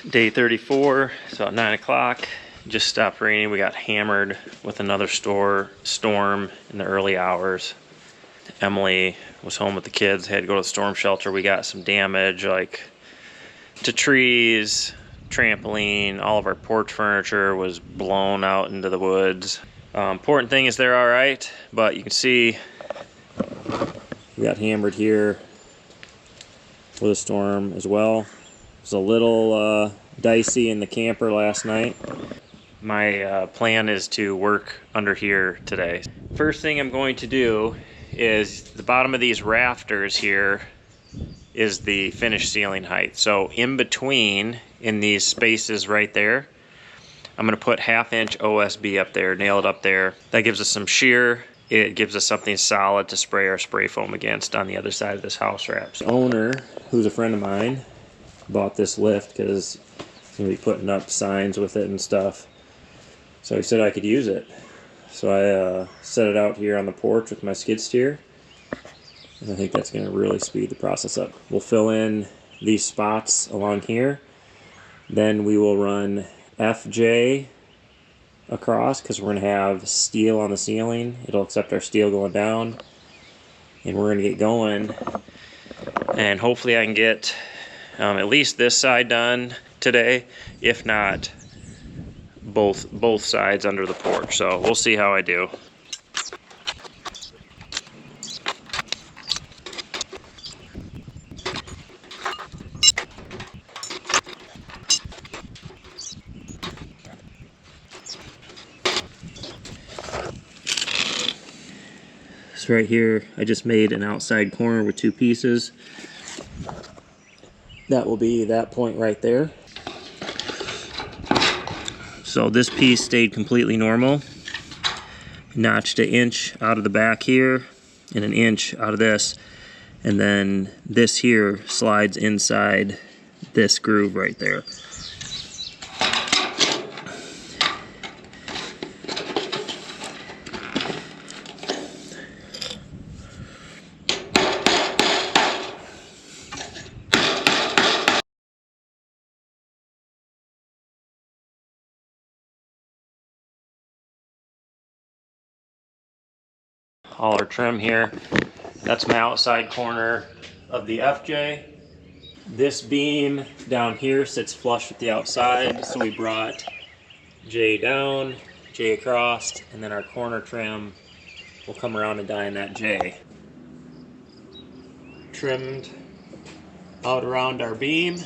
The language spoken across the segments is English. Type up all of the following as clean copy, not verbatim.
Day 34, so at 9 o'clock, just stopped raining. We got hammered with another storm in the early hours. Emily was home with the kids, had to go to the storm shelter. We got some damage, like to trees, trampoline, all of our porch furniture was blown out into the woods. Important thing is they're all right, but you can see we got hammered here with a storm as well. It was a little dicey in the camper last night. My plan is to work under here today. First thing I'm going to do is the bottom of these rafters here is the finished ceiling height. So in between, in these spaces right there, I'm gonna put 1/2 inch OSB up there, nail it up there. That gives us some shear. It gives us something solid to spray our spray foam against on the other side of this house wrap. The owner, who's a friend of mine, bought this lift because he's gonna be putting up signs with it and stuff. So he said I could use it. So I set it out here on the porch with my skid steer. And I think that's gonna really speed the process up. We'll fill in these spots along here. Then we will run FJ across because we're gonna have steel on the ceiling. It'll accept our steel going down. And we're gonna get going. And hopefully I can get at least this side done today, if not both sides under the porch. So we'll see how I do. So right here, I just made an outside corner with 2 pieces. That will be that point right there. So this piece stayed completely normal. Notched 1 inch out of the back here and 1 inch out of this. And then this here slides inside this groove right there. All our trim here. That's my outside corner of the FJ. This beam down here sits flush with the outside, so we brought J down, J across, and then our corner trim will come around and die in that J. Trimmed out around our beam.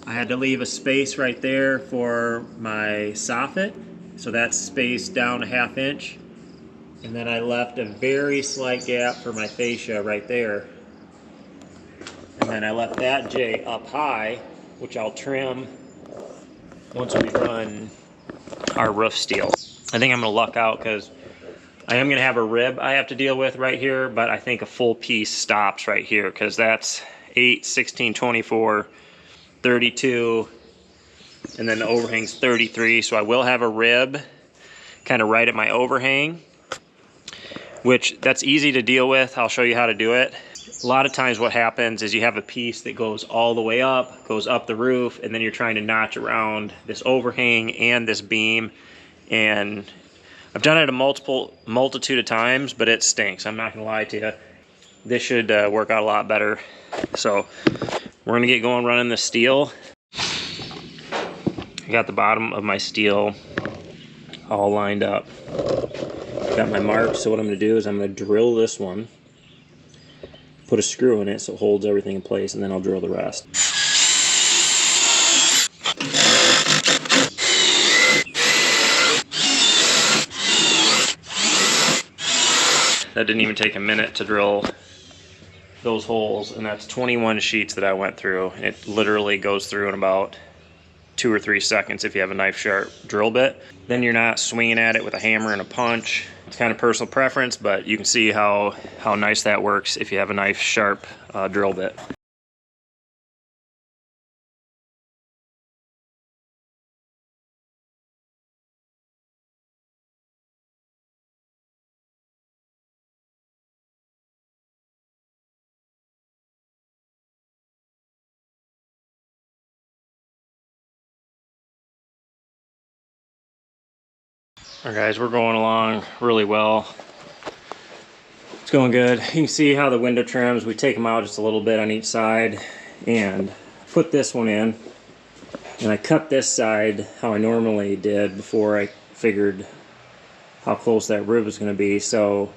I had to leave a space right there for my soffit, so that's spaced down 1/2 inch. And then I left a very slight gap for my fascia right there. And then I left that J up high, which I'll trim once we run our roof steel. I think I'm gonna luck out because I am gonna have a rib I have to deal with right here, but I think a full piece stops right here because that's 8, 16, 24, 32, and then the overhang's 33. So I will have a rib kind of right at my overhang, which that's easy to deal with. I'll show you how to do it. A lot of times what happens is you have a piece that goes all the way up, goes up the roof, and then you're trying to notch around this overhang and this beam. And I've done it a multitude of times, but it stinks. I'm not gonna lie to you. This should work out a lot better. So we're gonna get going running the steel. I got the bottom of my steel all lined up. Got my marks, so what I'm going to do is I'm going to drill this one, put a screw in it so it holds everything in place, and then I'll drill the rest. That didn't even take a minute to drill those holes, and that's 21 sheets that I went through. It literally goes through in about 2 or 3 seconds if you have a knife sharp drill bit. Then you're not swinging at it with a hammer and a punch. It's kind of personal preference, but you can see how nice that works if you have a knife sharp drill bit. Alright guys, we're going along really well. It's going good. You can see how the window trims, we take them out just a little bit on each side and put this one in. And I cut this side how I normally did before I figured how close that rib was going to be. So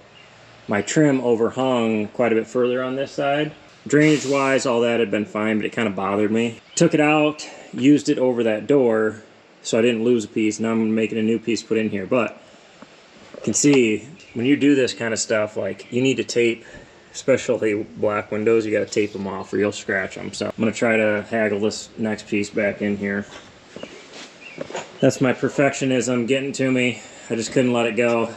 my trim overhung quite a bit further on this side. Drainage wise, all that had been fine, but it kind of bothered me. Took it out, used it over that door, so I didn't lose a piece. Now I'm making a new piece put in here. But you can see when you do this kind of stuff, like you need to tape, especially black windows, you got to tape them off or you'll scratch them. So I'm going to try to haggle this next piece back in here. That's my perfectionism getting to me. I just couldn't let it go.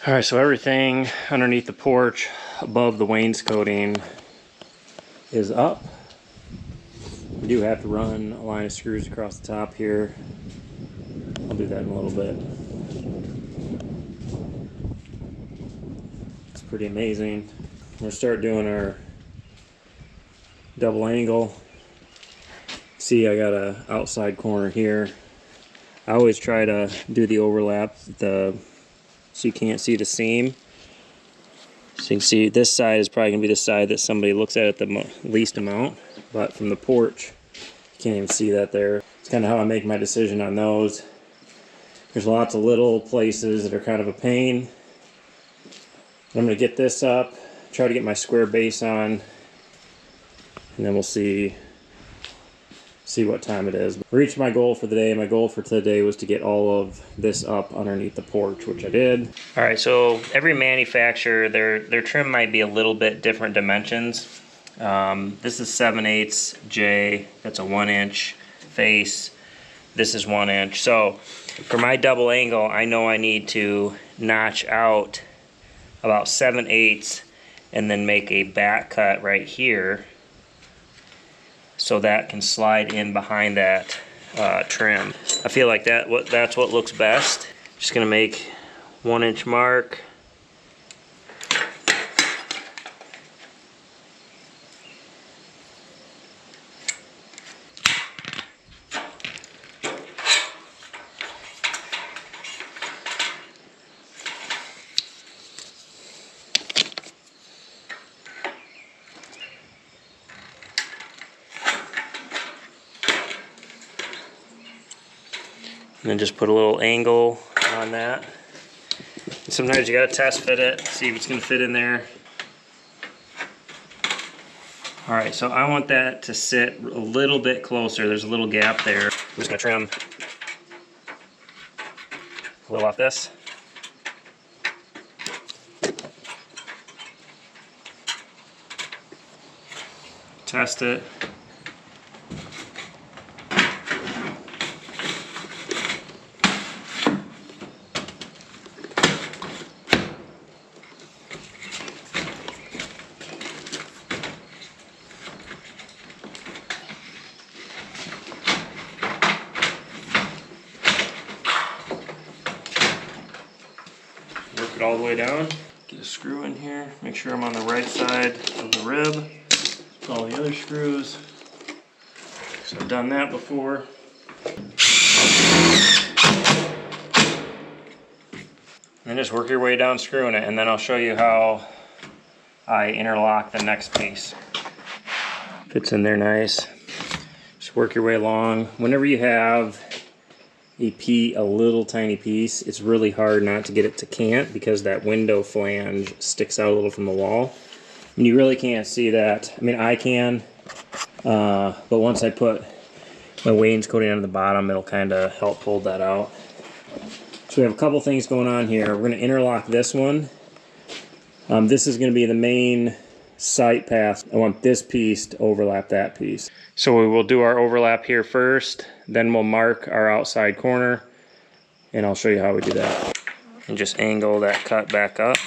Alright, so everything underneath the porch above the wainscoting is up. We do have to run a line of screws across the top here. I'll do that in a little bit. It's pretty amazing. We're going to start doing our double angle. See, I got a outside corner here. I always try to do the overlap so you can't see the seam. So you can see this side is probably going to be the side that somebody looks at the least amount, but from the porch you can't even see that there. It's kind of how I make my decision on those. There's lots of little places that are kind of a pain. I'm going to get this up, try to get my square base on, and then we'll see what time it is. Reached my goal for the day. My goal for today was to get all of this up underneath the porch, which I did. All right, so every manufacturer, their trim might be a little bit different dimensions. This is 7/8 J, that's a 1-inch face. This is 1 inch. So for my double angle, I know I need to notch out about 7/8 and then make a back cut right here, so that can slide in behind that trim. I feel like that's what looks best. Just gonna make 1 inch mark. And then just put a little angle on that. And sometimes you gotta test fit it, see if it's gonna fit in there. All right, so I want that to sit a little bit closer. There's a little gap there. I'm just gonna trim a little off this. Test it. Work it all the way down. Get a screw in here. Make sure I'm on the right side of the rib. Put all the other screws. So I've done that before. And just work your way down screwing it, and then I'll show you how I interlock the next piece. Fits in there nice. Just work your way along. Whenever you have a little tiny piece, it's really hard not to get it to cant because that window flange sticks out a little from the wall. And you really can't see that. I mean, I can, but once I put my wainscoting on the bottom, it'll kind of help hold that out. So we have a couple things going on here. We're going to interlock this one. This is going to be the main sight path. I want this piece to overlap that piece. So we will do our overlap here first, then we'll mark our outside corner, and I'll show you how we do that. And just angle that cut back up.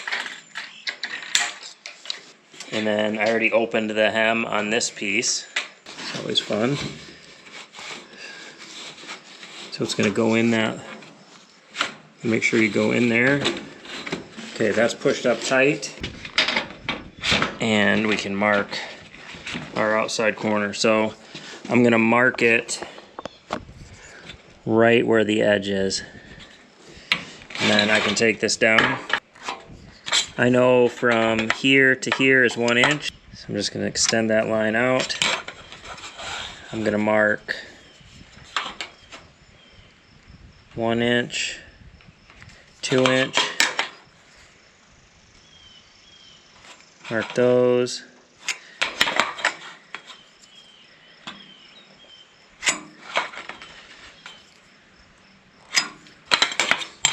And then I already opened the hem on this piece. It's always fun. So it's going to go in that. Make sure you go in there. Okay, that's pushed up tight. And we can mark our outside corner. So I'm going to mark it right where the edge is. And then I can take this down. I know from here to here is 1 inch. So I'm just going to extend that line out. I'm going to mark 1 inch, 2 inch. Mark those.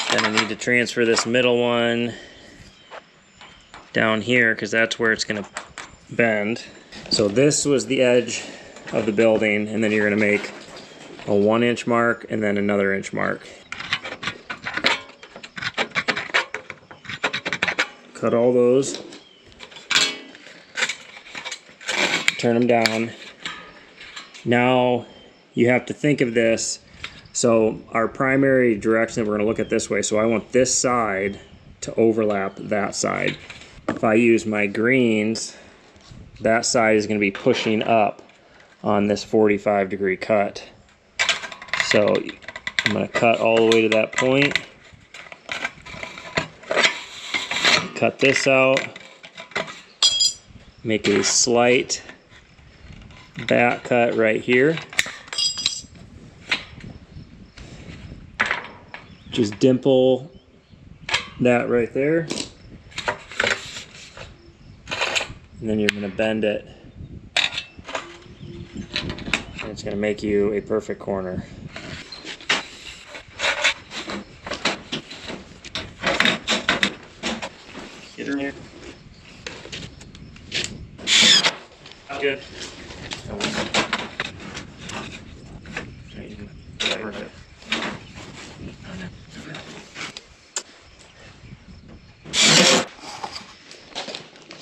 Then I need to transfer this middle one down here because that's where it's going to bend. So this was the edge of the building, and then you're going to make a 1 inch mark and then another inch mark. Cut all those. Turn them down. Now you have to think of this. So our primary direction, we're going to look at this way. So I want this side to overlap that side. If I use my greens, that side is going to be pushing up on this 45-degree cut. So I'm going to cut all the way to that point. Cut this out. Make a slight back cut right here. Just dimple that right there. And then you're going to bend it. And it's going to make you a perfect corner. Get her in here. Good.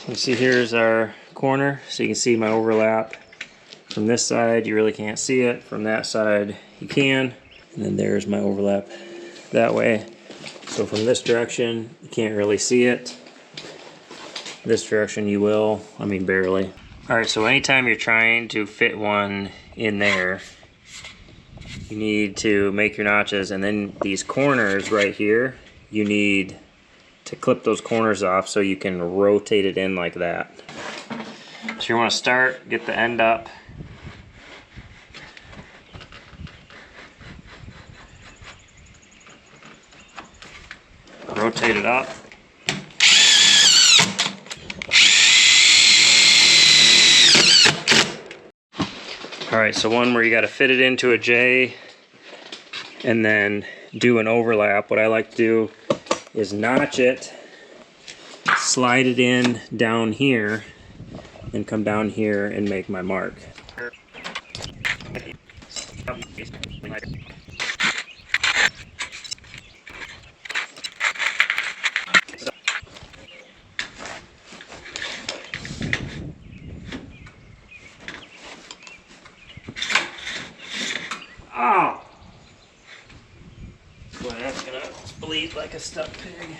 You see here's our corner, so you can see my overlap. From this side you really can't see it, from that side you can, and then there's my overlap that way. So from this direction you can't really see it, this direction you will, I mean barely. Alright, so anytime you're trying to fit one in there, you need to make your notches, and then these corners right here, you need to clip those corners off so you can rotate it in like that. So you want to start, get the end up. Rotate it up. Alright, so one where you got to fit it into a J and then do an overlap. What I like to do is notch it, slide it in down here, and come down here and make my mark. Oh! Boy, that's gonna bleed like a stuck pig.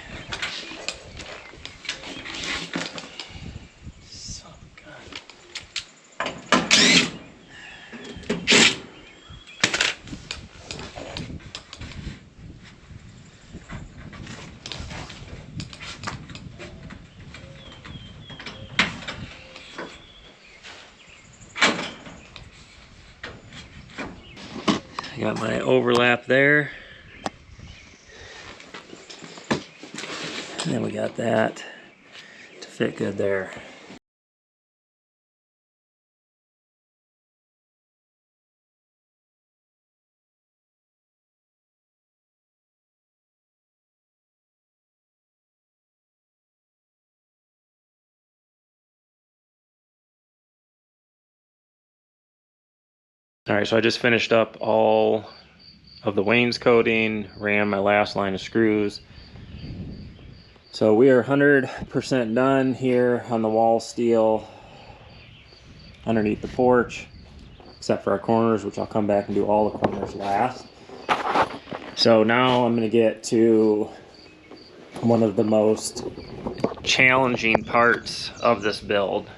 Son of a gun. I got my overlap there. And then we got that to fit good there. All right, so I just finished up all of the wainscoting, ran my last line of screws. So we are 100% done here on the wall steel underneath the porch, except for our corners, which I'll come back and do all the corners last. So now I'm gonna get to one of the most challenging parts of this build.